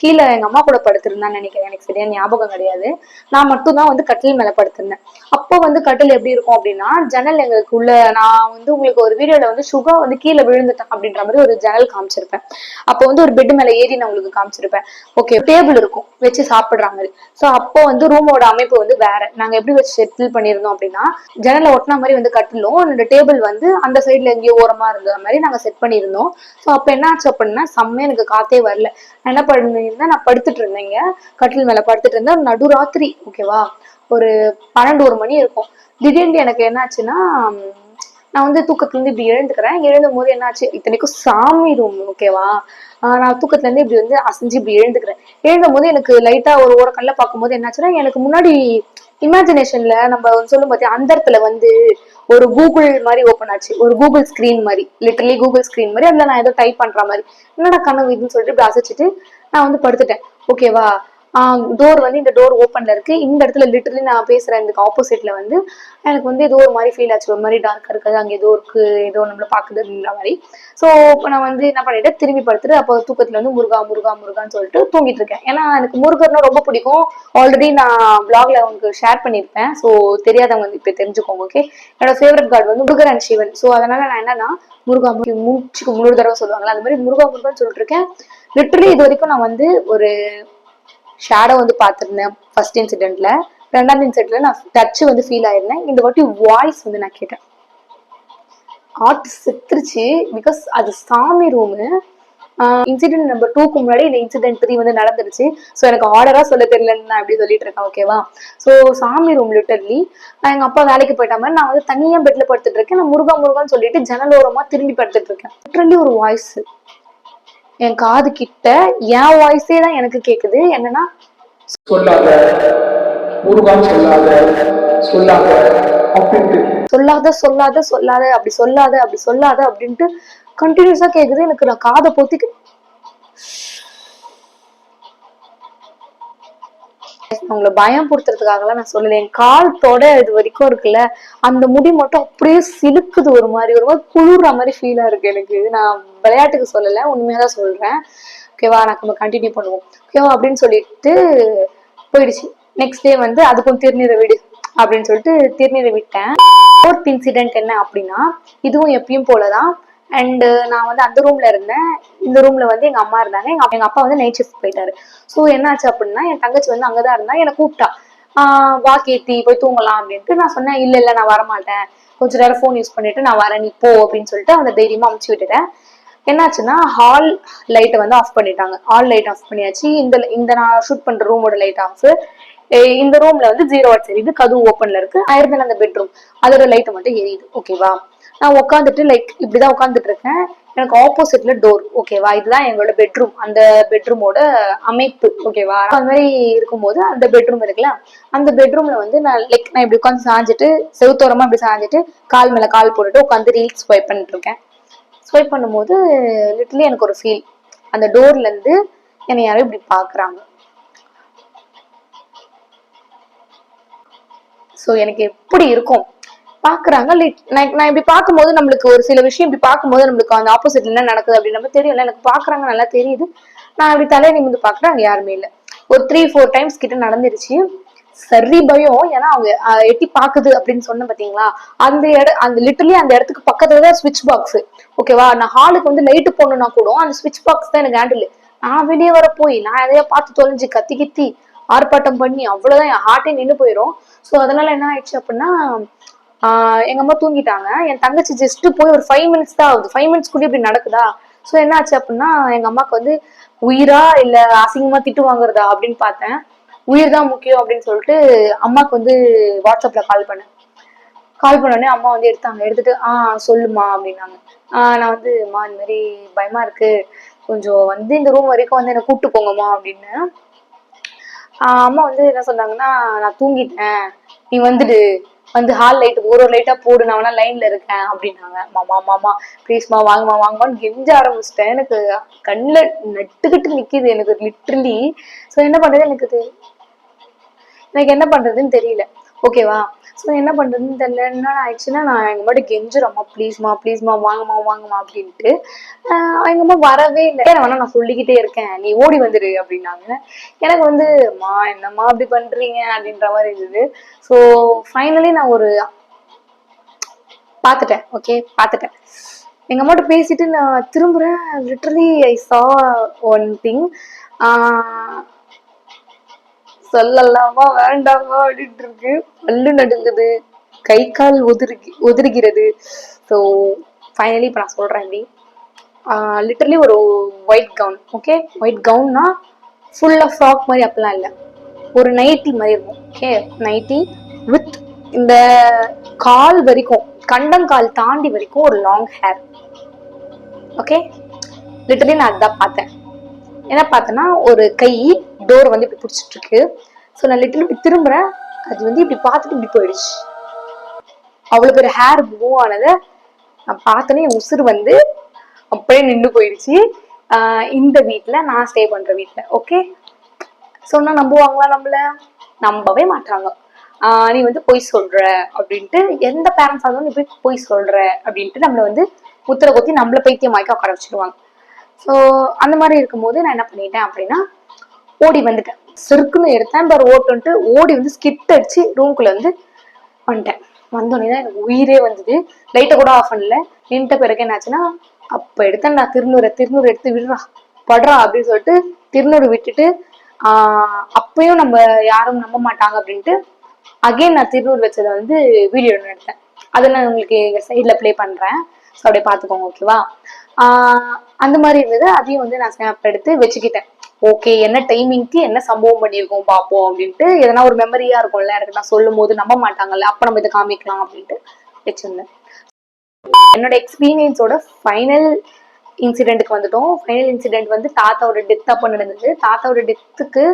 [SPEAKER 1] கீழே எங்க அம்மா கூட படுத்திருந்தான்னு நினைக்கிறேன், எனக்கு சரியா ஞாபகம் கிடையாது. நான் மட்டும் தான் வந்து கட்டில் மேல படுத்திருந்தேன். அப்போ வந்து கட்டில் எப்படி இருக்கும் அப்படின்னா, ஜன்னல் எங்களுக்குள்ள, நான் வந்து உங்களுக்கு ஒரு வீடியோல வந்து சுகா வந்து கீழே விழுந்துட்டான் அப்படின்ற மாதிரி ஒரு ஜன்னல் காமிச்சிருப்பேன். அப்போ வந்து ஒரு பெட் மேல ஏறி நான் உங்களுக்கு காமிச்சிருப்பேன். ஓகே, டேபிள் இருக்கும் வச்சு சாப்பிடுற மாதிரி. ஸோ அப்போ வந்து ரூமோட அமைப்பு வந்து வேற. நாங்க எப்படி வச்சு செட்டில் பண்ணியிருந்தோம் அப்படின்னா, ஜன்னல ஒட்டின மாதிரி வந்து கட்டிலும் அந்த டேபிள் வந்து அந்த சைட்ல எங்கேயோ ஓரமா இருந்த மாதிரி நாங்க செட் பண்ணியிருந்தோம். ஸோ அப்ப என்ன ஆச்சு அப்படின்னா, செம்மையா எனக்கு காத்தே வரல. என்ன பண்ணிருந்தேன், நான் படுத்துட்டு இருந்தேங்க, கட்டில் மேல படுத்துட்டு இருந்தேன். நடுராத்திரி, ஓகேவா, ஒரு 12-1 மணி இருக்கும். திடீர்னு எனக்கு என்ன ஆச்சுன்னா, நான் வந்து தூக்கத்துல இருந்து இப்படி எழுந்துக்கிறேன். எழுந்தும் போது என்ன ஆச்சு, இத்தனைக்கும் சாமி ரூம், ஓகேவா, நான் தூக்கத்துல இருந்து இப்படி வந்து அசைஞ்சு இப்படி எழுந்துக்கிறேன். எழுந்தும் போது எனக்கு லைட்டா ஒரு ஓரக்கல்ல பார்க்கும்போது என்னாச்சுன்னா, எனக்கு முன்னாடி இமேஜினேஷன்ல நம்ம சொல்லும் போது அந்த இடத்துல வந்து ஒரு கூகுள் மாதிரி ஓப்பன் ஆச்சு, ஒரு கூகுள் ஸ்கிரீன் மாதிரி, லிட்டரலி கூகுள் ஸ்கிரீன் மாதிரி. அதுல நான் ஏதோ டைப் பண்ற மாதிரி, என்னடா கனவு இதுன்னு சொல்லிட்டு இப்படி அசைச்சிட்டு நான் வந்து படுத்துட்டேன். ஓகேவா, டோர் வந்து இந்த டோர் ஓப்பன்ல இருக்கு. இந்த இடத்துல லிட்டரலி நான் பேசுறேன், இதுக்கு ஆப்போசிட்ல வந்து எனக்கு வந்து ஏதோ ஒரு மாதிரி ஃபீல் ஆச்சு, ஒரு மாதிரி டார்க்கா இருக்குது, அங்க ஏதோ இருக்கு, ஏதோ நம்மள பாக்குதுன்ற மாதிரி. ஸோ இப்போ நான் வந்து என்ன பண்ணிட்டேன், திரும்பி படுத்துட்டு அப்போ தூக்கத்துல வந்து முருகா முருகா முருகான்னு சொல்லிட்டு தூங்கிட்டு இருக்கேன். ஏன்னா எனக்கு முருகர்னா ரொம்ப பிடிக்கும். ஆல்ரெடி நான் பிளாக்ல உங்களுக்கு ஷேர் பண்ணியிருப்பேன். ஸோ தெரியாதவங்க வந்து இப்போ தெரிஞ்சுக்கோங்க. ஓகே, என்னோட ஃபேவரட் காட் வந்து முருகர் அண்ட் சிவன். ஸோ அதனால நான் என்னன்னா, முருகா மூச்சுக்கு 3 தடவை சொல்லுவாங்களா, அந்த மாதிரி முருகா முருகான்னு சொல்லிட்டு இருக்கேன். லிட்டரலி இது வரைக்கும் நான் வந்து ஒரு ஷேடோ வந்து பார்த்திருந்தேன் ஃபர்ஸ்ட் இன்சிடென்ட்ல. ரெண்டாவது இன்சிடென்ட்ல நான் டச் வந்து ஃபீல் ஆயிருந்தேன். இந்த வாட்டி வாய்ஸ் வந்து நான் கேட்டேன். ஹார்ட் செத்துருச்சு. பிகாஸ் அது சாமி ரூமு. இன்சிடென்ட் நம்பர் 2க்கு முன்னாடி இந்த இன்சிடென்ட் 3 வந்து நடந்துருச்சு. ஸோ எனக்கு ஆர்டரா சொல்ல தெரியலன்னு நான் எப்படி சொல்லிட்டு இருக்கேன். ஓகேவா, ஸோ சாமி ரூம் லிட்டர்லி. எங்க அப்பா வேலைக்கு போயிட்ட மாதிரி நான் வந்து தனியா பெட்ல படுத்துட்டு இருக்கேன். நான் முருகா முருகான்னு சொல்லிட்டு ஜன்னலோரமா திரும்பி படுத்துட்டு இருக்கேன். லிட்டர்லி ஒரு வாய்ஸ் என் காது கிட்ட, என் வாய்ஸே தான் எனக்கு கேக்குது. என்னன்னா, சொல்லாத முருகான் சொல்லாத சொல்லாத அப்படின்ட்டு, சொல்லாத சொல்லாத சொல்லாத அப்படி சொல்லாத அப்படி சொல்லாத அப்படின்ட்டு கண்டினியூஸா கேக்குது எனக்கு. நான் காதை பொத்திக்கு அவங்கள பயம் பொறுத்துறதுக்காகலாம் நான் சொல்லல. என் கால் தொட இது வரைக்கும் இருக்குல்ல, அந்த முடி மட்டும் அப்படியே சிலுக்குது, ஒரு மாதிரி குளிர்ற மாதிரி ஃபீலா இருக்கு எனக்கு. நான் விளையாட்டுக்கு சொல்லல, உண்மையாதான் சொல்றேன். ஓகேவா, நம்ம கண்டினியூ பண்ணுவோம். ஓகேவா அப்படின்னு சொல்லிட்டு போயிடுச்சு. நெக்ஸ்ட் டே வந்து அதுக்கும் திருநீரை விடு அப்படின்னு சொல்லிட்டு திருநீரை விட்டேன். ஃபோர்த் இன்சிடென்ட் என்ன அப்படின்னா, இதுவும் எப்பயும் போலதான். அண்ட் நான் வந்து அந்த ரூம்ல இருந்தேன். இந்த ரூம்ல வந்து எங்க அம்மா இருந்தாங்க. எங்க அப்பா வந்து நைட் ஷிஃப்ட் போயிட்டாரு. ஸோ என்னாச்சு அப்படின்னா, என் தங்கச்சி வந்து அங்கதான் இருந்தா. என்னை கூப்பிட்டா, வா கீர்த்தி போய் தூங்கலாம் அப்படின்ட்டு. நான் சொன்னேன், இல்ல இல்ல நான் வரமாட்டேன், கொஞ்ச நேரம் ஃபோன் யூஸ் பண்ணிட்டு நான் வரேன், நீ போ அப்படின்னு சொல்லிட்டு அந்த தைரியமா அமுச்சு விட்டுட்டேன். என்னாச்சுன்னா, ஹால் லைட்டை வந்து ஆஃப் பண்ணிட்டாங்க. ஹால் லைட் ஆஃப் பண்ணியாச்சு. இந்த நான் ஷூட் பண்ற ரூமோட லைட் ஆஃப். இந்த ரூம்ல வந்து 0 வாட்ஸ் எரியுது, கதவு ஓப்பன்ல இருக்கு. நான் இருந்தேன் அந்த பெட்ரூம், அதோட லைட் மட்டும் எரியுது. ஓகேவா, நான் உட்காந்துட்டு லைக் இப்படிதான் உட்காந்துட்டு இருக்கேன். எனக்கு ஆப்போசிட்ல டோர். ஓகேவா, இதுதான் எங்களோட பெட்ரூம், அந்த பெட்ரூமோட அமைப்பு. ஓகேவா, அந்த மாதிரி இருக்கும்போது அந்த பெட்ரூம் இருக்குல்ல, அந்த பெட்ரூம்ல வந்து நான் இப்படி உட்காந்து சாஞ்சிட்டு, செவுத்தோரமா இப்படி சாஞ்சிட்டு, கால் மேல கால் போட்டுட்டு உட்காந்து ரீல்ஸ் ஸ்வைப் பண்ணிட்டு இருக்கேன். ஸ்வைப் பண்ணும்போது லிட்டரலி எனக்கு ஒரு ஃபீல், அந்த டோர்ல இருந்து என்னை யாரும் இப்படி பாக்குறாங்க. ஸோ எனக்கு எப்படி இருக்கும் பாக்குறாங்க. நான் இப்படி பார்க்கும்போது நம்மளுக்கு ஒரு சில விஷயம் இப்படி பார்க்கும்போது நம்மளுக்கு அந்த ஆப்போசிட்ல என்ன நடக்குது அப்படின்னு நம்ம தெரியல. எனக்கு பாக்குறாங்க, நல்லா தெரியுது. நான் அப்படி தலையை நிமிந்து பாக்குறேன், அங்க யாருமே இல்லை. ஒரு 3-4 டைம்ஸ் கிட்ட நடந்துருச்சு. சரி பயம், ஏன்னா அவங்க எட்டி பாக்குது அப்படின்னு சொன்ன பாத்தீங்களா, அந்த லிட்டரலி அந்த இடத்துக்கு பக்கத்துலதான் ஸ்விட்ச் பாக்ஸ். ஓகேவா, நான் ஹாலுக்கு வந்து லைட்டு போடணும்னா கூட அந்த ஸ்விட்ச் பாக்ஸ் தான் எனக்கு ஹேண்டில். நான் வெளியே வர போய் நான் எதையா பார்த்து தொலைஞ்சு கத்தி கித்தி ஆர்ப்பாட்டம் பண்ணி அவ்வளவுதான், என் ஹார்ட்டே நின்று போயிடும். ஸோ அதனால என்ன ஆயிடுச்சு அப்படின்னா, எங்க அம்மா தூங்கிட்டாங்க. என் தங்கச்சி ஜஸ்ட் போய் ஒரு 5 மினிட்ஸ் தான் ஆகுது. 5 மினிட்ஸ்க்குள்ளே இப்படி நடக்குதா. ஸோ என்ன ஆச்சு அப்படின்னா, எங்க அம்மாவுக்கு வந்து உயிரா இல்ல அசிங்கமா திட்டு வாங்குறதா அப்படின்னு பார்த்தேன். உயிர் தான் முக்கியம் அப்படின்னு சொல்லிட்டு அம்மாக்கு வந்து வாட்ஸ்அப்ல கால் பண்ணேன். கால் பண்ணோடனே அம்மா வந்து எடுத்துட்டு சொல்லுமா அப்படின்னாங்க. நான் வந்து அம்மா இந்த மாதிரி பயமா இருக்கு, கொஞ்சம் வந்து இந்த ரூம் வரைக்கும் வந்து என்ன கூப்பிட்டு போங்கம்மா அப்படின்னு. அம்மா வந்து என்ன சொன்னாங்கன்னா, நான் தூங்கிட்டேன், நீ வந்துடு, வந்து ஹால் லைட் ஒரு லைட்டா போடு, நான் வேணா லைன்ல இருக்கேன் அப்படின்னாங்க. மாமா மாமா ப்ளீஸ்மா வாங்கம்மா வாங்கம்மான்னு கெஞ்ச ஆரம்பிச்சிட்டேன். எனக்கு கண்ணுல நட்டுக்கிட்டு நிக்குது எனக்கு லிட்ரலி. ஸோ என்ன பண்றது எனக்கு என்ன பண்றதுன்னு தெரியல. ஓகேவா, ஸோ என்ன பண்றதுன்னு தெரியல. என்ன ஆயிடுச்சுன்னா, நான் எங்க மட்டும் கெஞ்சுறம்மா ப்ளீஸ்மா வாங்கம்மா அப்படின்ட்டு. எங்க அம்மா வரவே இல்லை. வேணா நான் சொல்லிக்கிட்டே இருக்கேன், நீ ஓடி வந்துடு அப்படின்னாங்க. எனக்கு வந்து அம்மா என்னம்மா அப்படி பண்றீங்க அப்படின்ற மாதிரி இருந்தது. ஸோ ஃபைனலி நான் ஒரு பார்த்துட்டேன். எங்க அம்மாட்ட பேசிட்டு நான் திரும்புறேன். லிட்டரலி ஐ சா ஒன் திங். சொல்லலாமா வேண்டாமா அப்படின்ட்டு இருக்கு. பல்லு நடுங்குது, கை கால் உதிர்கிறது. ஸோ ஃபைனலி இப்போ நான் சொல்றேன். எப்படி லிட்டரலி ஒரு ஒயிட் கவுன். ஓகே, ஒயிட் கவுன்னா ஃபுல்லா ஃப்ராக் மாதிரி அப்படிலாம் இல்லை, ஒரு நைட்டி மாதிரி இருக்கும். ஓகே, நைட்டி வித் இந்த கால் வரைக்கும், கண்டங்கால் தாண்டி வரைக்கும் ஒரு லாங் ஹேர். ஓகே, லிட்டரலி நான் அதுதான் பார்த்தேன். என்ன பார்த்தேன்னா, ஒரு கை டோர் வந்து இப்படி பிடிச்சிட்டு இருக்கு. ஸோ நான் லிட்டரலி இப்படி திரும்புறேன், அது வந்து இப்படி பார்த்துட்டு இப்படி போயிடுச்சு. அவ்வளவு பேர் ஹேர் மூவ் ஆனதை நான் பார்த்தோன்னே என் உசுறு வந்து அப்படியே நின்று போயிடுச்சு. இந்த வீட்டுல நான் ஸ்டே பண்ற வீட்டுல. ஓகே, சொன்னா நம்புவாங்களா? நம்பவே மாட்டாங்க. நீ வந்து பொய் சொல்ற அப்படின்ட்டு எந்த பேரண்ட்ஸ் ஆகும், நீ போய் பொய் சொல்ற அப்படின்ட்டு நம்மள வந்து முத்திர கொத்தி நம்மள பைத்தியமாக்கி உட்கார வச்சிருவாங்க. ஸோ அந்த மாதிரி இருக்கும்போது நான் என்ன பண்ணிட்டேன் அப்படின்னா, ஓடி வந்துட்டேன். செருக்குன்னு எடுத்தேன், பாரு ஓட்டுன்ட்டு ஓடி வந்து ஸ்கிட் அடிச்சு ரூம்குள்ள வந்து வந்துட்டேன். வந்தோடனே தான் எனக்கு உயிரே வந்தது. லைட்டை கூட ஆஃப் பண்ணல. நின்ட்ட பிறகு என்னாச்சுன்னா, அப்ப எடுத்தேன் நான் திருநூறு எடுத்து விடுறா படுறா அப்படின்னு சொல்லிட்டு திருநூறு விட்டுட்டு, அப்பயும் நம்ம யாரும் நம்ப மாட்டாங்க அப்படின்ட்டு அகைன் நான் திருநூறு வச்சதை வந்து வீடியோ எடுத்தேன். அதை நான் உங்களுக்கு எங்க சைட்ல பிளே பண்றேன். ஸோ அப்படியே பார்த்துக்கோங்க. ஓகேவா, அந்த மாதிரி இருந்தது. அதையும் வந்து நான் ஸ்னாப் எடுத்து வச்சுக்கிட்டேன். ஓகே, என்ன டைமிங்க்கு என்ன சம்பவம் பண்ணியிருக்கோம் பார்ப்போம் அப்படின்ட்டு, எதனா ஒரு மெமரியா இருக்கும்ல, எனக்கு நான் சொல்லும் போது நம்ப மாட்டாங்கல்ல, அப்ப நம்ம இதை காமிக்கலாம் அப்படின்ட்டு வச்சிருந்தேன். என்னோட எக்ஸ்பீரியன்ஸோட ஃபைனல் இன்சிடென்ட்க்கு வந்துட்டோம். ஃபைனல் இன்சிடென்ட் வந்து தாத்தாவோட டெத் அப்போ நடந்தது. தாத்தாவோட டெத்துக்கு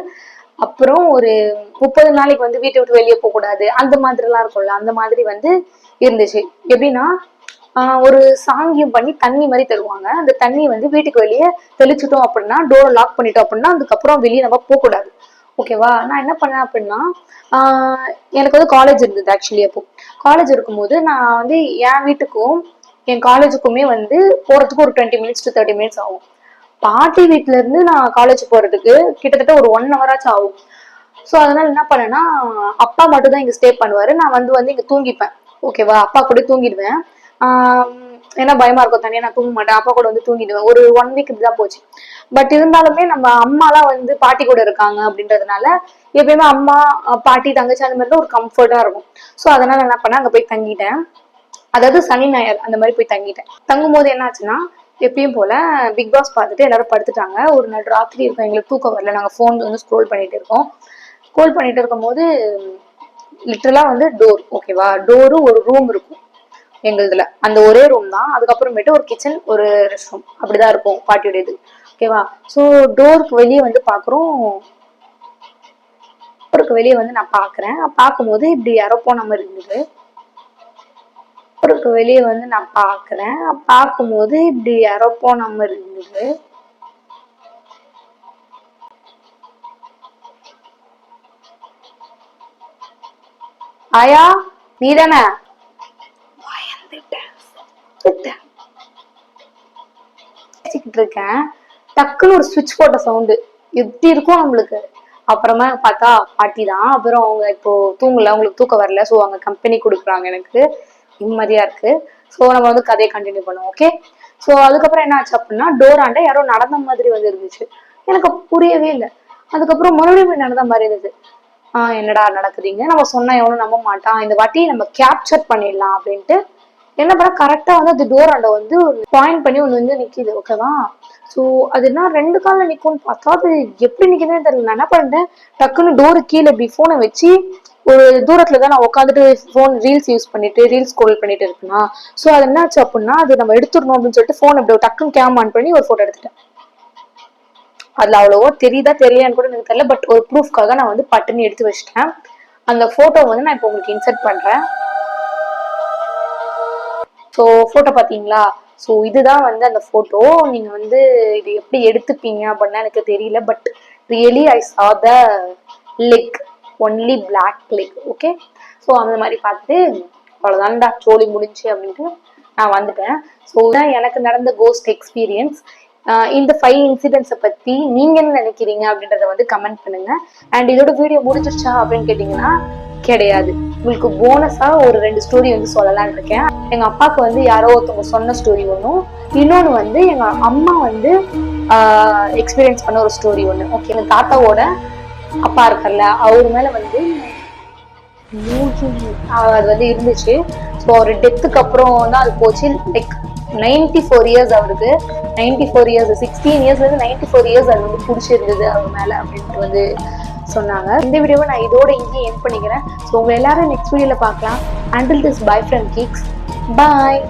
[SPEAKER 1] அப்புறம் ஒரு 30 நாளைக்கு வந்து வீட்டை விட்டு வெளியே போக கூடாது, அந்த மாதிரி எல்லாம் இருக்கும்ல, அந்த மாதிரி வந்து இருந்துச்சு. எப்படின்னா, ஒரு சாங்கியம் பண்ணி தண்ணி மாதிரி தருவாங்க. அந்த தண்ணி வந்து வீட்டுக்கு வெளியே தெளிச்சுட்டோம் அப்படின்னா, டோரை லாக் பண்ணிட்டோம் அப்படின்னா, அதுக்கப்புறம் வெளியே நம்ம போகக்கூடாது. ஓகேவா, நான் என்ன பண்ணேன் அப்படின்னா, எனக்கு வந்து காலேஜ் இருந்தது. ஆக்சுவலி அப்போ காலேஜ் இருக்கும்போது நான் வந்து என் வீட்டுக்கும் என் காலேஜுக்குமே வந்து போறதுக்கு ஒரு 20 மினிட்ஸ் to 30 மினிட்ஸ் ஆகும். பாட்டி வீட்டுல இருந்து நான் காலேஜ் போறதுக்கு கிட்டத்தட்ட ஒரு 1 hour ஆச்சும் ஆகும். ஸோ அதனால என்ன பண்ணேன்னா, அப்பா மட்டும் தான் இங்க ஸ்டே பண்ணுவாரு. நான் வந்து இங்க தூங்கிப்பேன். ஓகேவா, அப்பா கூட தூங்கிடுவேன். ஏன்னா பயமா இருக்கும், தனியா நான் தூங்க மாட்டேன், அப்பா கூட வந்து தூங்கிடுவேன். ஒரு 1 வீக் இப்படிதான் போச்சு. பட் இருந்தாலுமே நம்ம அம்மாலாம் வந்து பாட்டி கூட இருக்காங்க அப்படின்றதுனால எப்பயுமே அம்மா பாட்டி தங்கச்சி அந்த மாதிரி தான் ஒரு கம்ஃபர்ட்டா இருக்கும். ஸோ அதனால என்ன பண்ணேன், அங்க போய் தங்கிட்டேன். அதாவது சனி ஞாயிறு அந்த மாதிரி போய் தங்கிட்டேன். தங்கும் போது என்ன ஆச்சுன்னா, எப்பயும் போல பிக் பாஸ் பார்த்துட்டு எல்லாரும் படுத்துட்டாங்க. ஒரு நாள் ராத்திரி இருக்கும், எங்களுக்கு தூக்கம் வரல, நாங்க போன் வந்து ஸ்க்ரோல் பண்ணிட்டு இருக்கோம். ஸ்க்ரோல் பண்ணிட்டு இருக்கும்போது லிட்டரலா வந்து டோர், ஓகேவா, டோரு ஒரு ரூம் இருக்கும் எங்களுதுல, அந்த ஒரே ரூம் தான். அதுக்கப்புறமேட்டு ஒரு கிச்சன், ஒரு ரெஸ்ட் ரூம், அப்படிதான் இருக்கும் பாட்டியோட இது, ஓகேவா. ஸோ டோருக்கு வெளியே வந்து பாக்குறோம், டோருக்கு வெளியே வந்து நான் பாக்குறேன். பார்க்கும்போது இப்படி யாரோ போன மாதிரி இருந்தது. டோருக்கு வெளியே வந்து நான் பாக்குறேன், பார்க்கும்போது இப்படி யாரோ போன மாதிரி இருந்தது. ஆயா நீதானே? இருக்கேன், டக்குன்னு ஒரு சுவிட்ச் போட்ட சவுண்டு எப்படி இருக்கும் நம்மளுக்கு. அப்புறமா பார்த்தா பாட்டி தான். அப்புறம் அவங்க இப்போ தூங்கல, அவங்களுக்கு தூக்கம் வரல, ஸோ அவங்க கம்பெனி கொடுக்குறாங்க எனக்கு, நிம்மதியா இருக்கு. ஸோ நம்ம வந்து கதையை கண்டினியூ பண்ணுவோம், ஓகே. ஸோ அதுக்கப்புறம் என்ன ஆச்சு அப்படின்னா, டோராண்ட யாரோ நடந்த மாதிரி வந்து இருந்துச்சு. எனக்கு புரியவே இல்லை. அதுக்கப்புறம் மறுபடியும் நடந்த மாதிரி இருந்தது. என்னடா நடக்குதுங்க, நம்ம சொன்னா எவனும் நம்ப மாட்டான், இந்த வாட்டி நம்ம கேப்சர் பண்ணிடலாம் அப்படின்ட்டு என்ன பண்ண, கரெக்டா வந்து அது டோர் ஆண்ட வந்து பாயிண்ட் பண்ணி ஒண்ணு வந்து நிக்குது, ஓகேவா. ஸோ அது என்ன 2 கால்ல நிக்கும்னு பார்த்தா அது எப்படி நிக்குதுன்னு தெரியல. நான் என்ன பண்ணிட்டேன், டக்குன்னு டோரு கீழே இப்படி போனை வச்சு ஒரு தூரத்துல தான் நான் உட்காந்துட்டு போன் ரீல்ஸ் யூஸ் பண்ணிட்டு ரீல்ஸ் ஸ்க்ரோல் பண்ணிட்டு இருக்கேனா. ஸோ அது என்னாச்சு அப்படின்னா, அது நம்ம எடுத்துடணும் அப்படின்னு சொல்லிட்டு போன் அப்படி டக்குன்னு கேம் ஆன் பண்ணி ஒரு போட்டோ எடுத்துட்டேன். அதுல அவ்வளவோ தெரியுதா தெரியலையான்னு கூட எனக்கு தெரியல, பட் ஒரு ப்ரூஃப்காக நான் வந்து பட்டுன்னு எடுத்து வச்சிட்டேன். அந்த போட்டோ வந்து நான் இப்போ உங்களுக்கு இன்சர்ட் பண்றேன். ஸோ போட்டோ பாத்தீங்களா? ஸோ இதுதான் வந்து அந்த போட்டோ. நீங்க வந்து இது எப்படி எடுத்துப்பீங்க அப்படின்னா எனக்கு தெரியல, but really I saw the leg, only black leg, okay. So அந்த மாதிரி பார்த்துட்டு அவ்வளோதான்டா சோழி முடிஞ்சு அப்படின்ட்டு நான் வந்துட்டேன். ஸோ இதான் எனக்கு நடந்த கோஸ்ட் எக்ஸ்பீரியன்ஸ். இந்த 5 இன்சிடென்ட்ஸை பத்தி நீங்க என்ன நினைக்கிறீங்க அப்படின்றத வந்து கமெண்ட் பண்ணுங்க. அண்ட் இதோட வீடியோ முடிஞ்சிருச்சா அப்படின்னு கேட்டீங்கன்னா கிடையாது. உங்களுக்கு போனஸா ஒரு 2 ஸ்டோரி வந்து சொல்லலாம்னு இருக்கேன். எங்க அப்பாவுக்கு வந்து யாரோ ஒருத்தவங்க சொன்ன ஸ்டோரி ஒன்றும், இன்னொன்னு வந்து எங்க அம்மா வந்து எக்ஸ்பீரியன்ஸ் பண்ண ஒரு ஸ்டோரி ஒண்ணு, ஓகே. எங்க தாத்தாவோட அப்பா இருக்கல, அவரு மேல வந்து அது வந்து இருந்துச்சு. ஸோ ஒரு டெத்துக்கு அப்புறம் தான் அது போச்சு. லைக் 94 இயர்ஸ் அவருக்கு, 94 இயர்ஸ், 16 இயர்ஸ்ல இருந்து 94 இயர்ஸ் அது வந்து பிடிச்சிருந்தது அவர் மேல அப்படின்ட்டு வந்து சொன்னாங்க. இந்த வீடியோவை நான் இதோட இங்கே எண்ட் பண்ணிக்கிறேன். ஸோ உங்க எல்லாரும் நெக்ஸ்ட் வீடியோல பார்க்கலாம். Until this, bye from Geeks. Bye.